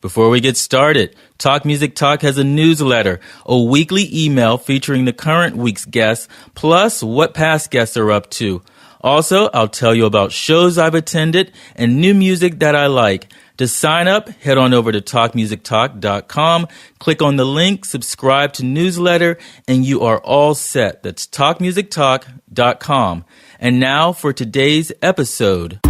Before we get started, Talk Music Talk has a newsletter, a weekly email featuring the current week's guests, plus what past guests are up to. Also, I'll tell you about shows I've attended and new music that I like. To sign up, head on over to talkmusictalk.com, click on the link, subscribe to newsletter, and you are all set. That's talkmusictalk.com. And now for today's episode.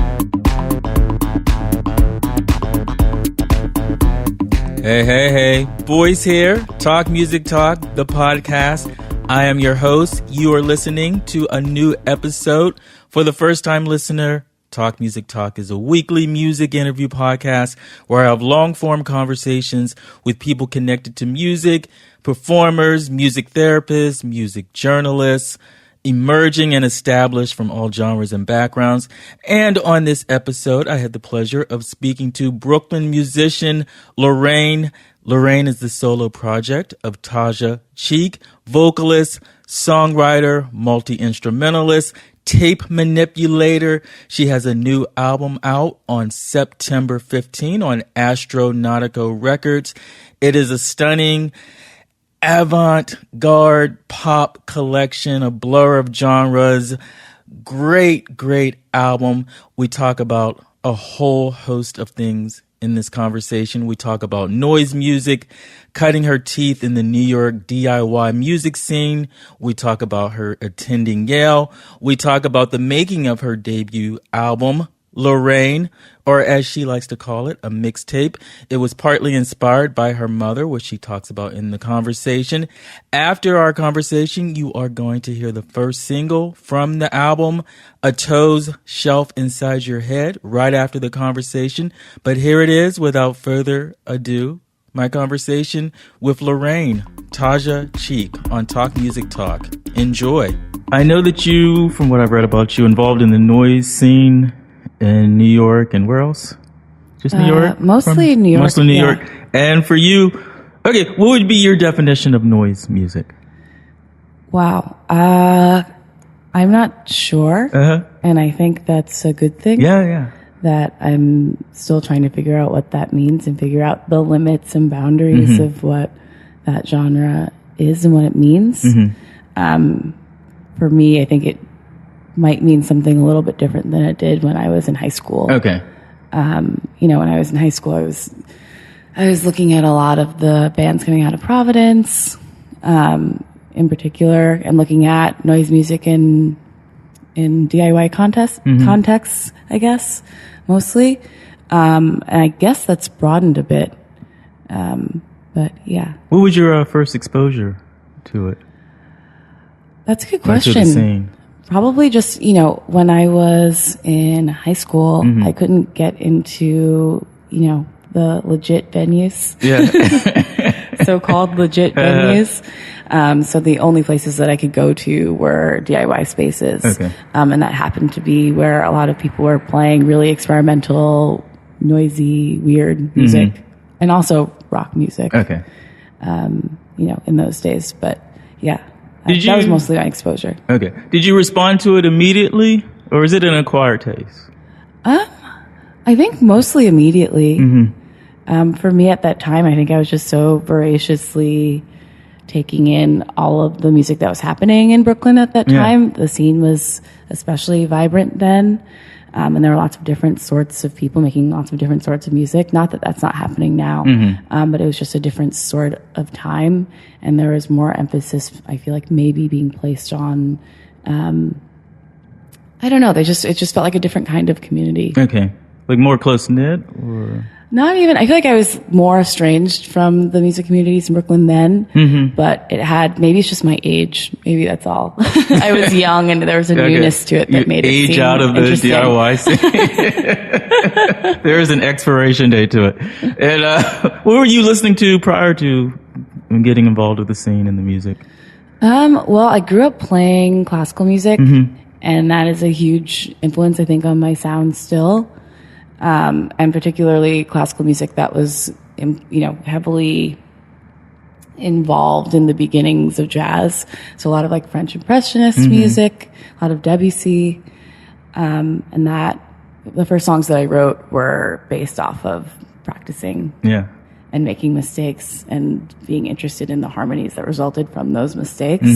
Hey, Boice here, Talk Music Talk, the podcast. I am your host. You are listening to a new episode. For the first time listener, Talk Music Talk is a weekly music interview podcast where I have long-form conversations with people connected to music, performers, music therapists, music journalists, emerging and established from all genres and backgrounds. And on this episode, I had the pleasure of speaking to Brooklyn musician Lorraine. Lorraine is the solo project of Taja Cheek, vocalist, songwriter, multi-instrumentalist, tape-manipulator. She has a new album out on September 15 on Astronautico Records. It is a stunning avant-garde pop collection, a blur of genres. Great album. We talk about a whole host of things in this conversation. We talk about noise music, cutting her teeth in the New York DIY music scene. We talk about her attending Yale. We talk about the making of her debut album, Lorraine, or as she likes to call it, a mixtape. It was partly inspired by her mother, which she talks about in the conversation. After our conversation, you are going to hear the first single from the album, A Toe's Shelf Inside Your Head, right after the conversation. But here it is, without further ado, my conversation with Lorraine, Taja Cheek, on Talk Music Talk. Enjoy. I know that you, from what I've read about you, involved in the noise scene in New York, and where else? Just New York? Mostly New York. Mostly New York. And for you, okay, what would be your definition of noise music? Wow. I'm not sure. And I think that's a good thing. Yeah. That I'm still trying to figure out what that means and figure out the limits and boundaries of what that genre is and what it means. For me, I think it might mean something a little bit different than it did when I was in high school. Okay. When I was in high school, I was looking at a lot of the bands coming out of Providence, in particular, and looking at noise music in DIY contexts, I guess, mostly. And I guess that's broadened a bit. But yeah. What was your first exposure to it? That's a good question. To the scene? Probably just, when I was in high school, I couldn't get into, the legit venues. Yeah. So-called legit venues. So the only places that I could go to were DIY spaces. Okay. And that happened to be where a lot of people were playing really experimental, noisy, weird music. And also rock music. Okay. In those days. But yeah. That was mostly my exposure. Okay. Did you respond to it immediately, or is it an acquired taste? I think mostly immediately. For me at that time, I think I was just so voraciously taking in all of the music that was happening in Brooklyn at that time. The scene was especially vibrant then. And there were lots of different sorts of people making lots of different sorts of music. Not that that's not happening now, but it was just a different sort of time. And there was more emphasis, I feel like, maybe being placed on, I don't know, it just felt like a different kind of community. Okay. Like more close-knit? Or Not even. I feel like I was more estranged from the music communities in Brooklyn then, but maybe it's just my age. Maybe that's all. I was young and there was a newness to it that made it age seem out of the DIY scene. There is an expiration date to it. And what were you listening to prior to getting involved with the scene and the music? Well, I grew up playing classical music, and that is a huge influence, I think, on my sound still. And particularly classical music that was, heavily involved in the beginnings of jazz. So a lot of like French Impressionist music, a lot of Debussy, and that the first songs that I wrote were based off of practicing and making mistakes and being interested in the harmonies that resulted from those mistakes.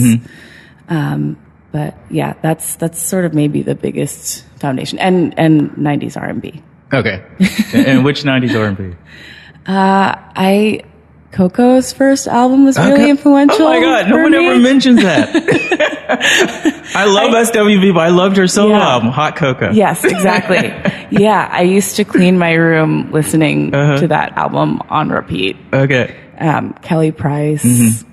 But yeah, that's sort of maybe the biggest foundation, and 90s R&B. Okay. And which 90s R&B? Coco's first album was really influential. Oh my God, no one ever mentions that. I love SWV, but I loved her solo album, Hot Cocoa. Yes, exactly. Yeah, I used to clean my room listening to that album on repeat. Okay. Kelly Price,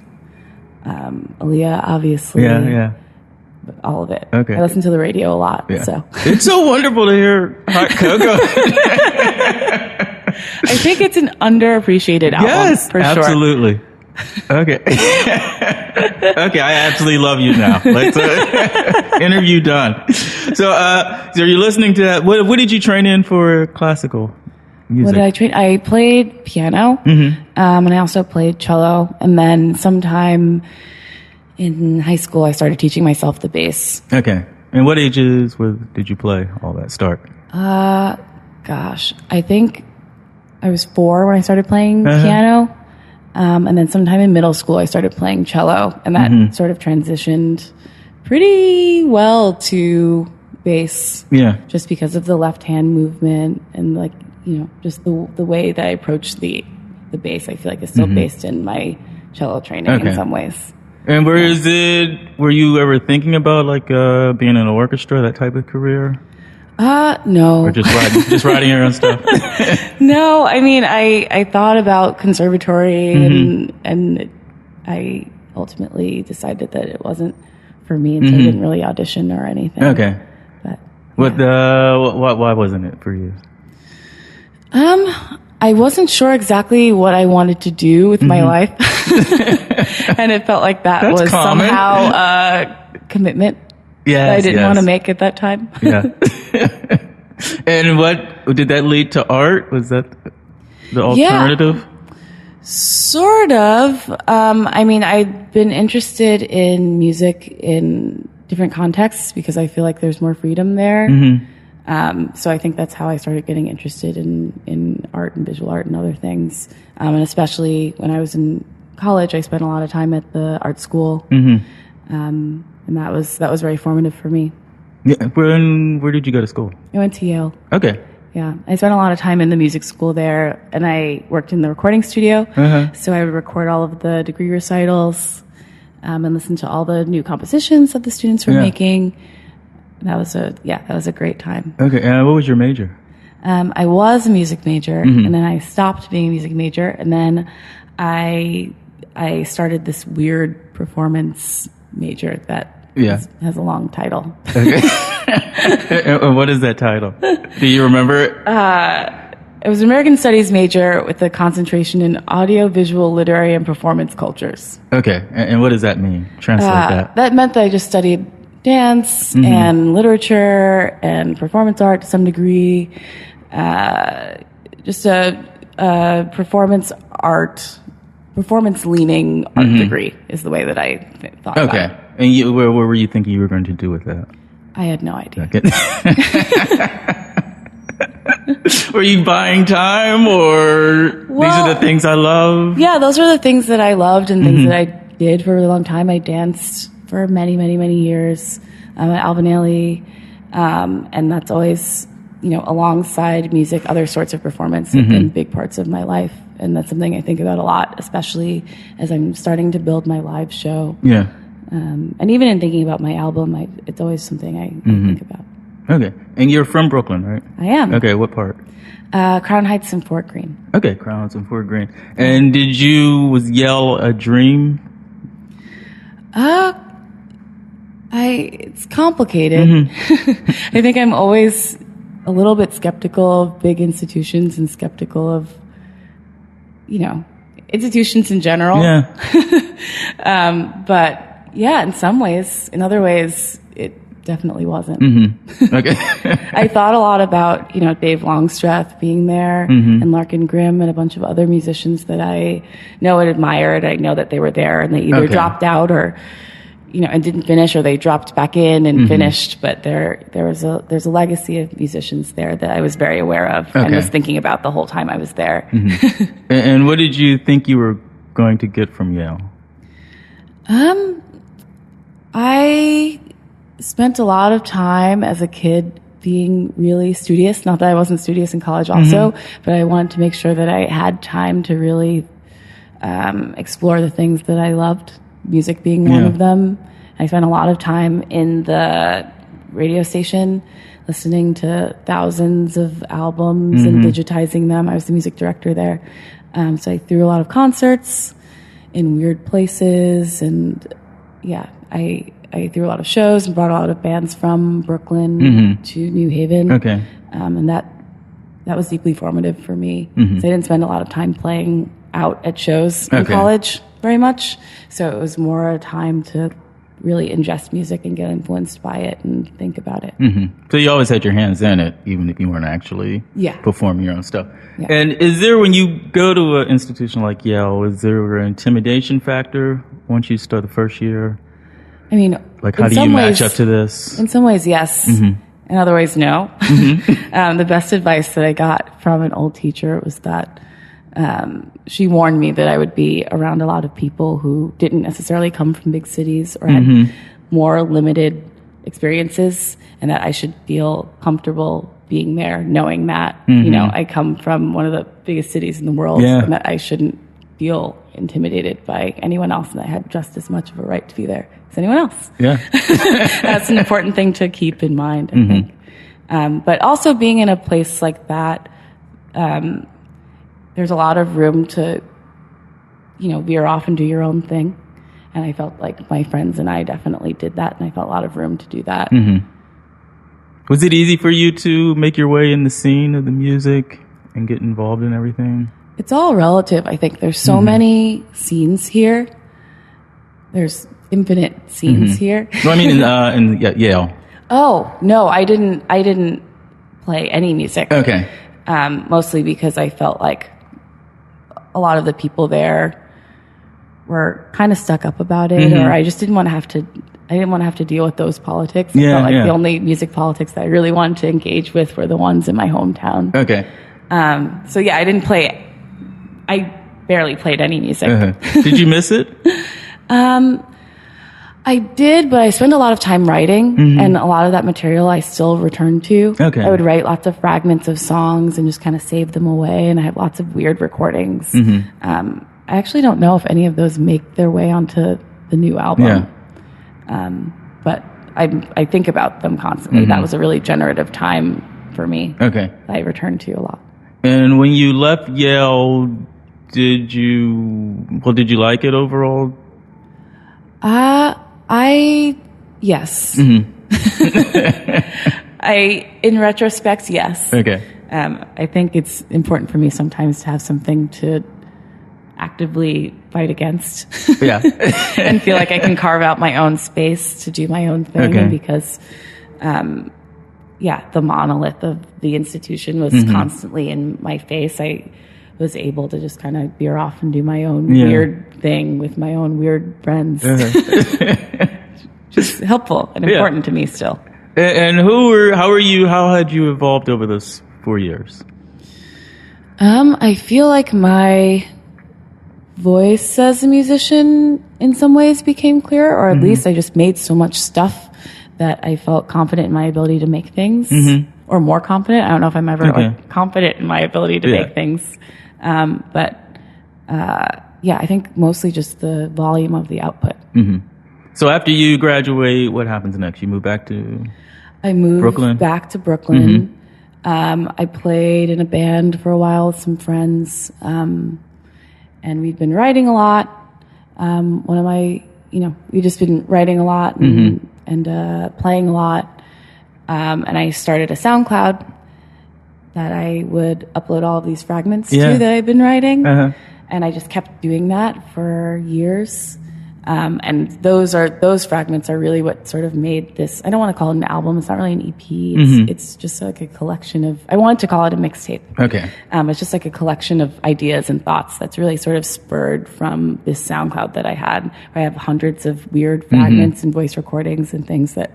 Aaliyah, obviously. Yeah. All of it. Okay. I listen to the radio a lot. Yeah. So it's so wonderful to hear Hot Cocoa. I think it's an underappreciated album. Yes, for absolutely. Sure. Okay. Okay, I absolutely love you now. Let's interview done. So you're listening to that. What did you train in for classical music? What did I train? I played piano, and I also played cello. And then sometime in high school, I started teaching myself the bass. Okay. And what ages did you play all that start? Gosh, I think I was 4 when I started playing piano. And then sometime in middle school, I started playing cello, and that sort of transitioned pretty well to bass. Yeah. Just because of the left hand movement and just the way that I approach the bass, I feel like it's still based in my cello training in some ways. And were you ever thinking about being in an orchestra, that type of career? No. Or just writing your own stuff? No, I mean, I thought about conservatory and I ultimately decided that it wasn't for me, and so I didn't really audition or anything. Okay. But why wasn't it for you? I wasn't sure exactly what I wanted to do with my life. And it felt like that was common. Somehow a commitment that I didn't want to make at that time. Yeah. And what did that lead to? Art? Was that the alternative? Yeah, sort of. I mean, I've been interested in music in different contexts because I feel like there's more freedom there. So I think that's how I started getting interested in art and visual art and other things. And especially when I was in college, I spent a lot of time at the art school. And that was very formative for me. Yeah. Where did you go to school? I went to Yale. Okay. Yeah. I spent a lot of time in the music school there, and I worked in the recording studio. So I would record all of the degree recitals and listen to all the new compositions that the students were making. That was a great time. Okay. And what was your major? I was a music major, and then I stopped being a music major, and then I started this weird performance major that has a long title. Okay. What is that title? Do you remember it? It was an American Studies major with a concentration in audio, visual, literary, and performance cultures. Okay. And what does that mean? Translate that. That meant that I just studied dance and literature and performance art to some degree. Just a performance-leaning art degree is the way that I thought about it. Okay. And what were you thinking you were going to do with that? I had no idea. Okay. Were you buying time, or these are the things I love? Yeah, those are the things that I loved and things that I did for a really long time. I danced for many, many, many years at Albanelli, and that's always, alongside music, other sorts of performance have been big parts of my life, and that's something I think about a lot, especially as I'm starting to build my live show. Yeah. And even in thinking about my album, it's always something I think about. Okay. And you're from Brooklyn, right? I am. Okay, what part? Crown Heights and Fort Greene. Okay, Crown Heights and Fort Greene. And was Yale a dream? It's complicated. I think I'm always a little bit skeptical of big institutions and skeptical of, institutions in general. Yeah. But yeah, in some ways. In other ways, it definitely wasn't. Okay. I thought a lot about, Dave Longstreth being there and Larkin Grimm and a bunch of other musicians that I know and admired. I know that they were there and they either dropped out or, and didn't finish, or they dropped back in and finished. But there's a legacy of musicians there that I was very aware of and was thinking about the whole time I was there. And what did you think you were going to get from Yale? I spent a lot of time as a kid being really studious. Not that I wasn't studious in college also, but I wanted to make sure that I had time to really explore the things that I loved, music being one of them. I spent a lot of time in the radio station listening to thousands of albums and digitizing them. I was the music director there. So I threw a lot of concerts in weird places, and I threw a lot of shows and brought a lot of bands from Brooklyn to New Haven. And that was deeply formative for me. So I didn't spend a lot of time playing out at shows in college very much. So it was more a time to really ingest music and get influenced by it and think about it. So you always had your hands in it, even if you weren't actually performing your own stuff. And is there, when you go to an institution like Yale, is there an intimidation factor once you start the first year? I mean, like, how do you match up to this? In some ways, yes. In other ways, no. The best advice that I got from an old teacher was that she warned me that I would be around a lot of people who didn't necessarily come from big cities or had more limited experiences, and that I should feel comfortable being there, knowing that, I come from one of the biggest cities in the world, and that I shouldn't feel intimidated by anyone else, and that I had just as much of a right to be there as anyone else. That's an important thing to keep in mind, I think. But also being in a place like that, there's a lot of room to, veer off and do your own thing. And I felt like my friends and I definitely did that, and I felt a lot of room to do that. Was it easy for you to make your way in the scene of the music and get involved in everything? It's all relative, I think. There's so many scenes here. There's infinite scenes here. No, I mean in Yale. Oh, no, I didn't play any music. Mostly because I felt like a lot of the people there were kind of stuck up about it, or I just didn't want to have to deal with those politics. I felt like the only music politics that I really wanted to engage with were the ones in my hometown. So I didn't play. I barely played any music. Did you miss it? I did, but I spent a lot of time writing, and a lot of that material I still return to. I would write lots of fragments of songs and just kind of save them away, and I have lots of weird recordings. I actually don't know if any of those make their way onto the new album, but I think about them constantly. That was a really generative time for me. I returned to a lot. And when you left Yale, did you like it overall? Yes. In retrospect, yes. I think it's important for me sometimes to have something to actively fight against. And feel like I can carve out my own space to do my own thing, because, the monolith of the institution was constantly in my face. I was able to just kind of veer off and do my own weird thing with my own weird friends. Just helpful and important to me still. And how had you evolved over those 4 years? I feel like my voice as a musician in some ways became clearer, or at least I just made so much stuff that I felt confident in my ability to make things, or more confident. I don't know if I'm ever confident in my ability to make things. I think mostly just the volume of the output. So after you graduate, what happens next? You move back to I moved back to Brooklyn. I played in a band for a while with some friends, and we'd been writing a lot. We'd just been writing a lot and playing a lot. And I started a SoundCloud that I would upload all of these fragments to that I've been writing. And I just kept doing that for years. And those fragments are really what sort of made this. I don't want to call it an album. It's not really an EP. It's just like a collection of. I wanted to call it a mixtape. Okay. It's just like a collection of ideas and thoughts that's really sort of spurred from this SoundCloud that I had. I have hundreds of weird fragments and voice recordings and things that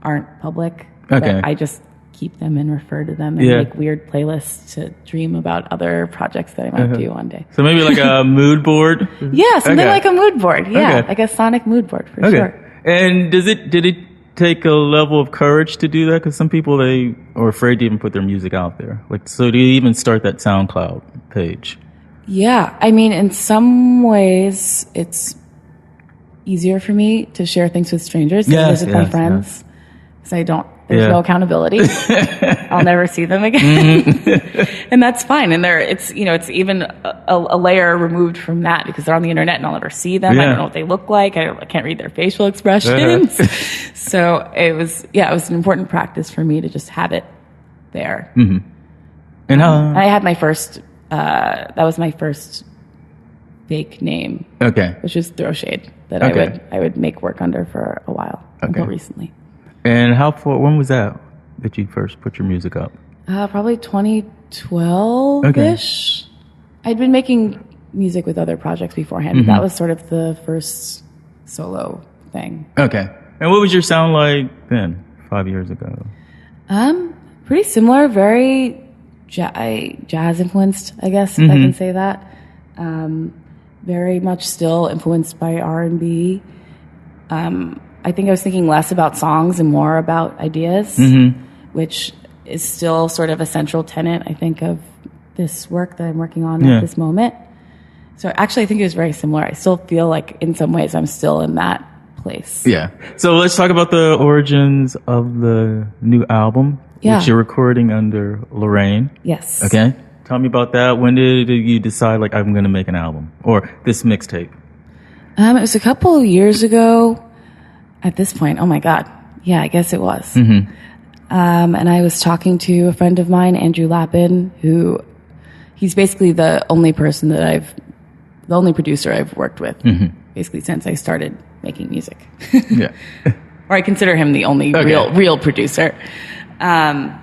aren't public. Okay. But I just keep them and refer to them and make weird playlists to dream about other projects that I might do one day. So maybe like a mood board? Yeah, something like a mood board. Yeah, like a sonic mood board for sure. And did it take a level of courage to do that? Because some people, they are afraid to even put their music out there. Like, so do you even start that SoundCloud page? Yeah, I mean, in some ways, it's easier for me to share things with strangers than with my friends. Because there's no accountability. I'll never see them again. And that's fine. And it's even a layer removed from that because they're on the internet and I'll never see them. I don't know what they look like. I can't read their facial expressions. So it was an important practice for me to just have it there. And I had my first, that was my first fake name. Okay. Which is Throw Shade that I would make work under for a while until recently. And when was that you first put your music up? Probably 2012-ish. I'd been making music with other projects beforehand, but that was sort of the first solo thing. Okay. And what was your sound like then, 5 years ago? Pretty similar, very jazz influenced, I guess, if I can say that. Very much still influenced by R&B. I think I was thinking less about songs and more about ideas, which is still sort of a central tenet, I think, of this work that I'm working on at this moment. So actually, I think it was very similar. I still feel like in some ways I'm still in that place. Yeah. So let's talk about the origins of the new album, which you're recording under Lorraine. Yes. Okay. Tell me about that. When did you decide, like, I'm going to make an album or this mixtape? It was a couple of years ago. At this point, oh my God. Yeah, I guess it was. And I was talking to a friend of mine, Andrew Lappin, he's basically the only producer I've worked with, basically since I started making music. Or I consider him the only real producer. And,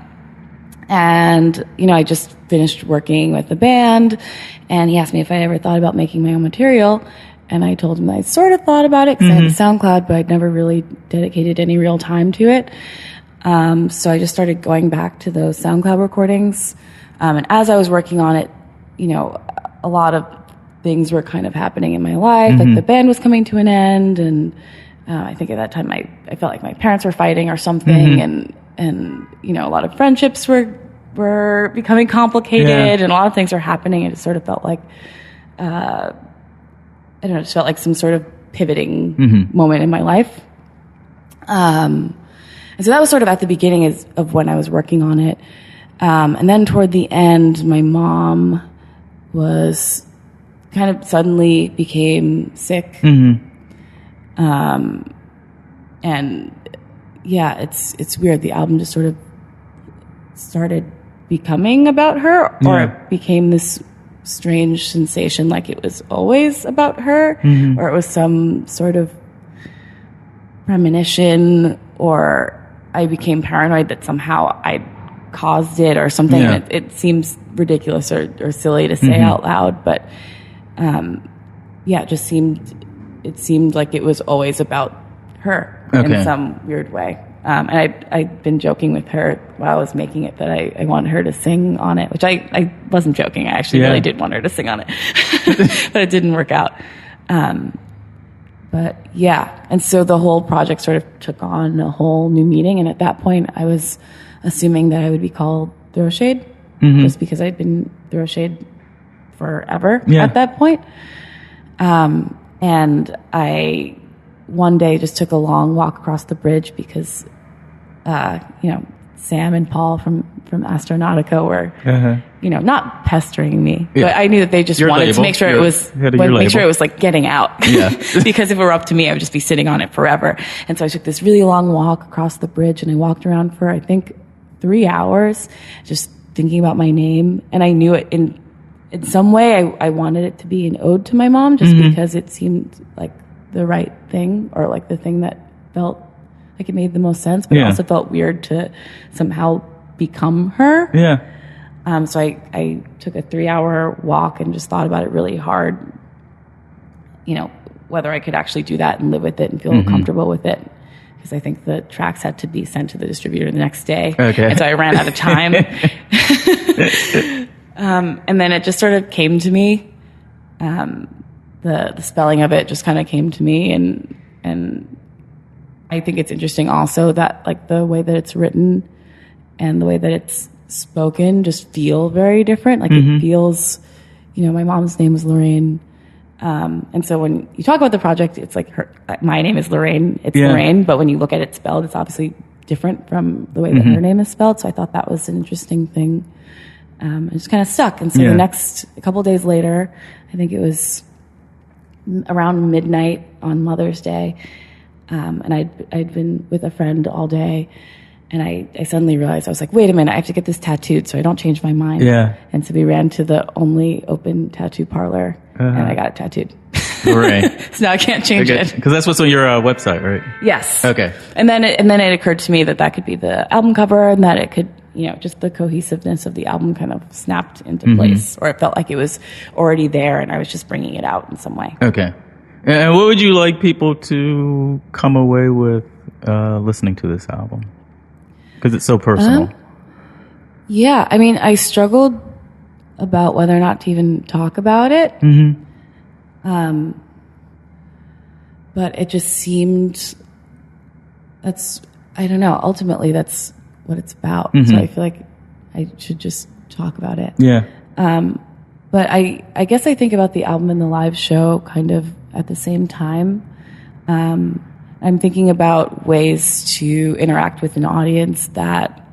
I just finished working with the band, and he asked me if I ever thought about making my own material. And I told him that I sort of thought about it because I had a SoundCloud, but I'd never really dedicated any real time to it. So I just started going back to those SoundCloud recordings. And as I was working on it, a lot of things were kind of happening in my life. Like the band was coming to an end. And I think at that time I felt like my parents were fighting or something. And a lot of friendships were becoming complicated and a lot of things were happening. And it sort of felt like, I don't know, it just felt like some sort of pivoting moment in my life. And so that was sort of at the beginning of when I was working on it. And then toward the end, my mom was kind of suddenly became sick. And yeah, it's weird. The album just sort of started becoming about her, or it became this strange sensation like it was always about her, or it was some sort of premonition, or I became paranoid that somehow I caused it or something. And it seems ridiculous or silly to say out loud, but it seemed like it was always about her in some weird way. And I'd been joking with her while I was making it that I wanted her to sing on it, which I wasn't joking. I actually really did want her to sing on it, but it didn't work out. But yeah, and so the whole project sort of took on a whole new meaning. And at that point, I was assuming that I would be called Throw Shade, just because I'd been Throw Shade forever at that point. And I one day just took a long walk across the bridge because, Sam and Paul from Astronautica were, not pestering me, but I knew that they just wanted to make sure it was like getting out. Because if it were up to me, I would just be sitting on it forever. And so I took this really long walk across the bridge, and I walked around for, I think, 3 hours, just thinking about my name. And I knew it in some way I wanted it to be an ode to my mom, just because it seemed like the right thing, or like the thing that felt like it made the most sense, but it also felt weird to somehow become her. Yeah. So I took a 3-hour walk and just thought about it really hard, whether I could actually do that and live with it and feel comfortable with it. Because I think the tracks had to be sent to the distributor the next day. Okay. And so I ran out of time. And then it just sort of came to me. The spelling of it just kind of came to me. And I think it's interesting also that like the way that it's written and the way that it's spoken just feel very different. Like it feels, my mom's name was Lorraine. And so when you talk about the project, it's like my name is Lorraine. It's Lorraine, but when you look at it spelled, it's obviously different from the way that her name is spelled. So I thought that was an interesting thing. It just kind of stuck. And so a couple of days later, I think it was around midnight on Mother's Day, and I'd been with a friend all day, and I suddenly realized, I was like, wait a minute, I have to get this tattooed so I don't change my mind. Yeah. And so we ran to the only open tattoo parlor, and I got it tattooed. Right. So now I can't change it. Because that's what's on your website, right? Yes. Okay. And then it occurred to me that could be the album cover, and that it could, just the cohesiveness of the album kind of snapped into place, or it felt like it was already there and I was just bringing it out in some way. Okay. And what would you like people to come away with listening to this album? Because it's so personal. Yeah. I mean, I struggled about whether or not to even talk about it. But it just seemed I don't know, ultimately that's what it's about. So I feel like I should just talk about it. Yeah. But I guess I think about the album and the live show kind of at the same time. I'm thinking about ways to interact with an audience that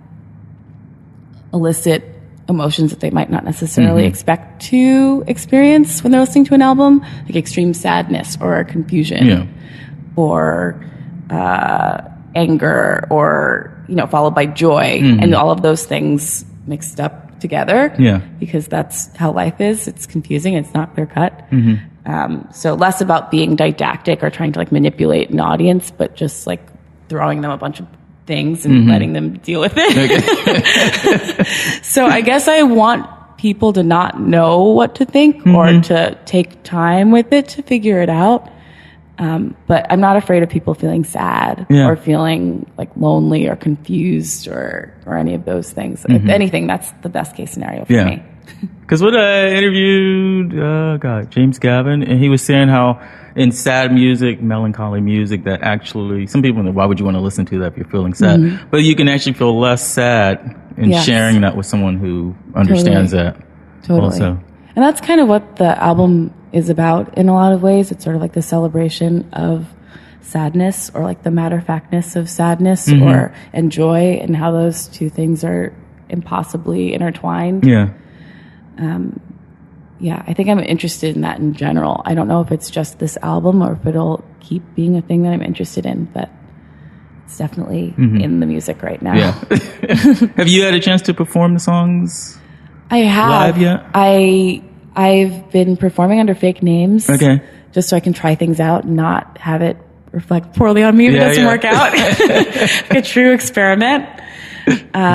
elicit emotions that they might not necessarily expect to experience when they're listening to an album, like extreme sadness or confusion or anger, or followed by joy, and all of those things mixed up together. Yeah, because that's how life is. It's confusing. It's not clear cut. So less about being didactic or trying to like manipulate an audience, but just like throwing them a bunch of things and letting them deal with it. Okay. So I guess I want people to not know what to think or to take time with it to figure it out. But I'm not afraid of people feeling sad or feeling like lonely or confused or any of those things. If anything, that's the best case scenario for me. Because when I interviewed, James Gavin, and he was saying how in sad music, melancholy music, that actually, some people, why would you want to listen to that if you're feeling sad? But you can actually feel less sad in sharing that with someone who understands that. Totally. Also. And that's kind of what the album is about in a lot of ways. It's sort of like the celebration of sadness, or like the matter-of-factness of sadness and joy, and how those two things are impossibly intertwined. I think I'm interested in that in general. I don't know if it's just this album or if it'll keep being a thing that I'm interested in, but it's definitely in the music right now. Have you had a chance to perform the songs? I have. Live yet? I've been performing under fake names. Okay. Just so I can try things out and not have it reflect poorly on me if it doesn't work out. Like a true experiment.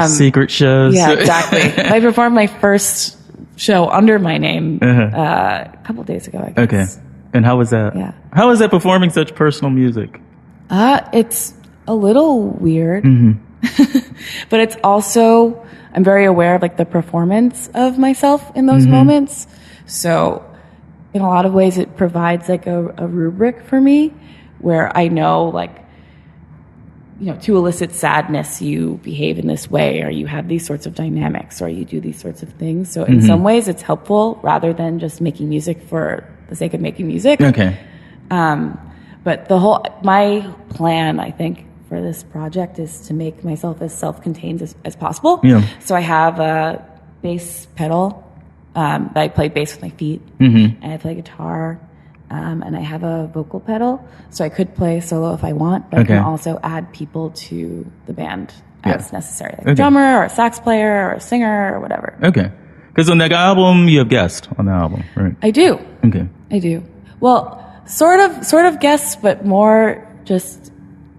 Secret shows. Yeah, exactly. I performed my first show under my name a couple days ago, I guess. Okay. And how was that? Yeah. How was that performing such personal music? It's a little weird. But it's also, I'm very aware of like the performance of myself in those moments. So in a lot of ways it provides like a rubric for me where I know like, to elicit sadness, you behave in this way, or you have these sorts of dynamics, or you do these sorts of things. So in some ways it's helpful rather than just making music for the sake of making music. Okay. But my plan, I think, for this project is to make myself as self-contained as possible. Yeah. So I have a bass pedal that I play bass with my feet, and I play guitar, and I have a vocal pedal. So I could play solo if I want, but I can also add people to the band as necessary, like a drummer or a sax player or a singer or whatever. Okay. Because on that album, you have guests on the album, right? I do. Okay. I do. Well, sort of guests, but more just,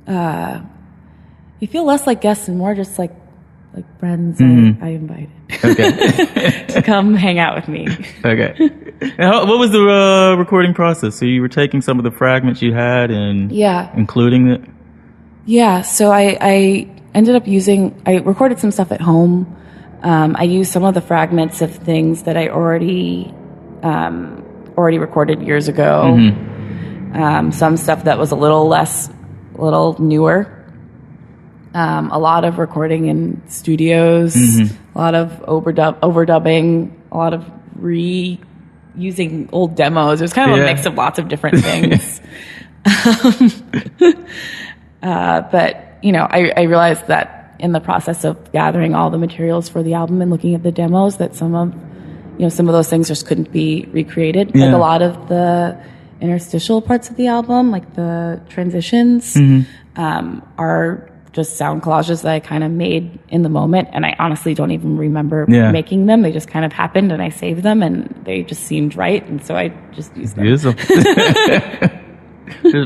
you feel less like guests and more just like friends I invited to come hang out with me. Okay. Now, what was the recording process? So you were taking some of the fragments you had and including it? Yeah. So I ended up I recorded some stuff at home. I used some of the fragments of things that I already recorded years ago. Some stuff that was a little newer. A lot of recording in studios, a lot of overdubbing, a lot of reusing old demos. It was kind of a mix of lots of different things. But, I realized that in the process of gathering all the materials for the album and looking at the demos that some of those things just couldn't be recreated. Like a lot of the interstitial parts of the album, like the transitions, are just sound collages that I kind of made in the moment, and I honestly don't even remember making them. They just kind of happened, and I saved them, and they just seemed right, and so I just used them. Use them. Just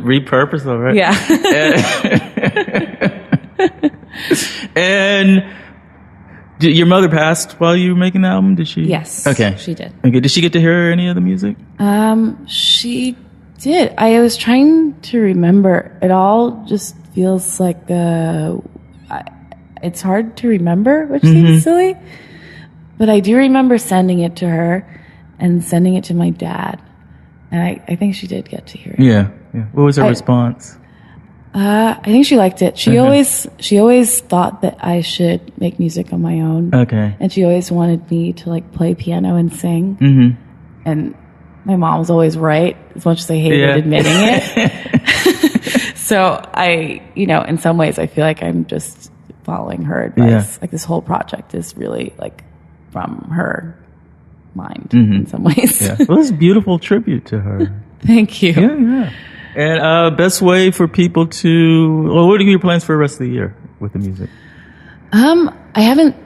repurpose them, right? Yeah. And your mother passed while you were making the album, did she? Yes. Okay. She did. Okay. Did she get to hear any of the music? She did. I was trying to remember. It all just feels like it's hard to remember, which seems silly. But I do remember sending it to her and sending it to my dad. And I think she did get to hear it. Yeah. What was her response? I think she liked it. She always thought that I should make music on my own. Okay. And she always wanted me to play piano and sing. And my mom was always right, as much as I hated admitting it. So I, in some ways I feel like I'm just following her advice. Like this whole project is really from her mind in some ways. Well, it's a beautiful tribute to her. Thank you. Yeah. And best way for people to... Well, what are your plans for the rest of the year with the music? I haven't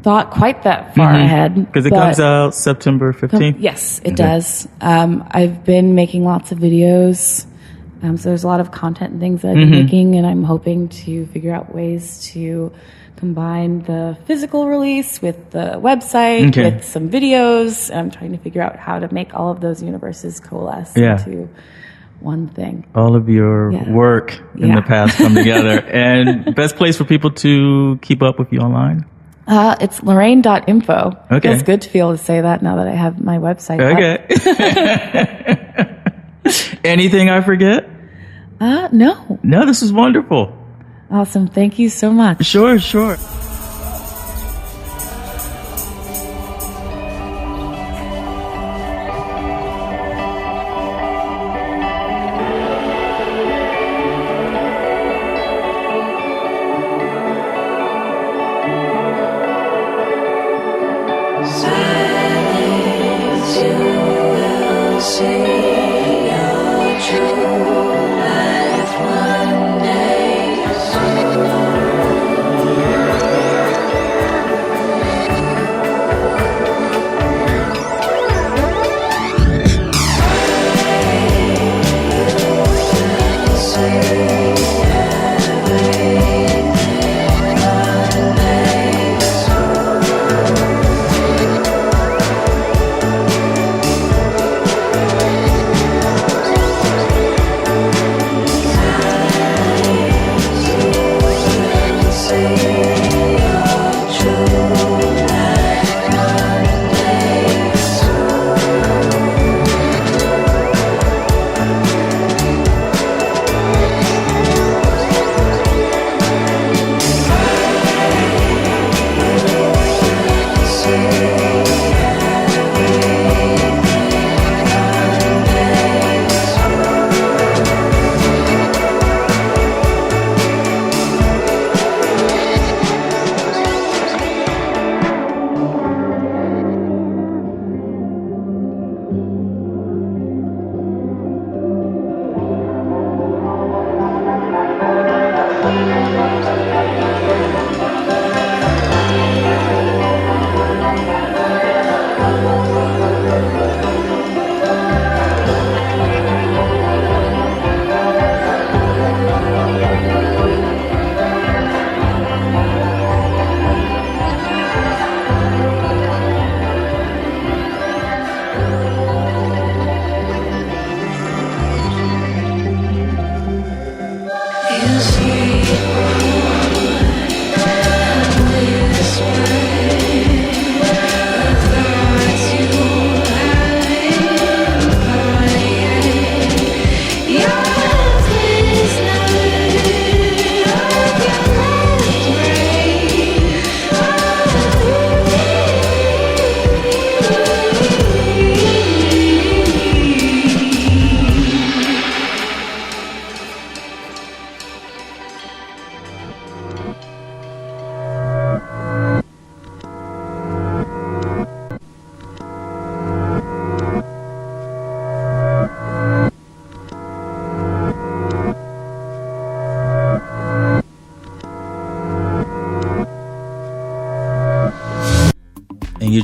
thought quite that far ahead. Because it comes out September 15th? Yes, it does. I've been making lots of videos. So there's a lot of content and things that I've been making, and I'm hoping to figure out ways to combine the physical release with the website, with some videos. And I'm trying to figure out how to make all of those universes coalesce into one thing. All of your work in the past come together. And best place for people to keep up with you online? It's Lorraine.info. Okay. It feels good to be able to say that now that I have my website up. Anything I forget? No. No, this is wonderful. Awesome. Thank you so much. Sure.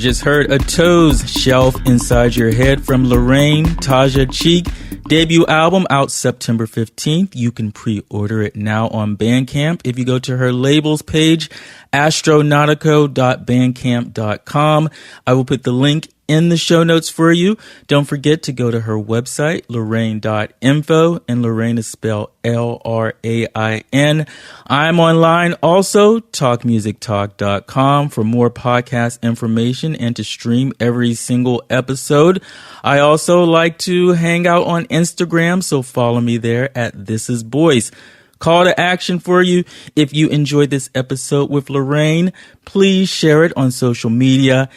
just heard A Toes Shelf Inside Your Head from Lorraine Taja Cheek. Debut album out September 15th. You can pre-order it now on Bandcamp if you go to her labels page, astronautico.bandcamp.com. I will put the link in the show notes for you. Don't forget to go to her website, lorraine.info, and Lorraine is spelled L-R-A-I-N. I'm online also, talkmusictalk.com, for more podcast information and to stream every single episode. I also like to hang out on Instagram, so follow me there at This Is Boice. Call to action for you. If you enjoyed this episode with Lorraine, please share it on social media.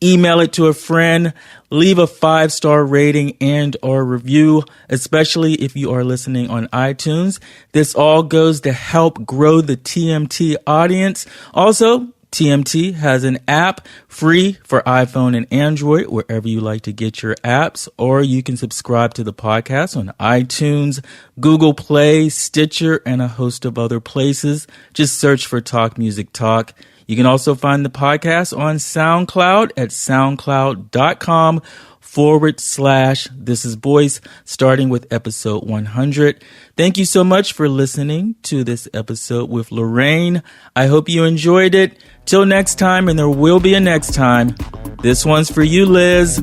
Email it to a friend, leave a 5-star rating and or review, especially if you are listening on iTunes. This all goes to help grow the TMT audience. Also, TMT has an app free for iPhone and Android, wherever you like to get your apps, or you can subscribe to the podcast on iTunes, Google Play, Stitcher, and a host of other places. Just search for Talk Music Talk. You can also find the podcast on SoundCloud at soundcloud.com/This Is Boice, starting with episode 100. Thank you so much for listening to this episode with Lorraine. I hope you enjoyed it. Till next time, and there will be a next time. This one's for you, Liz.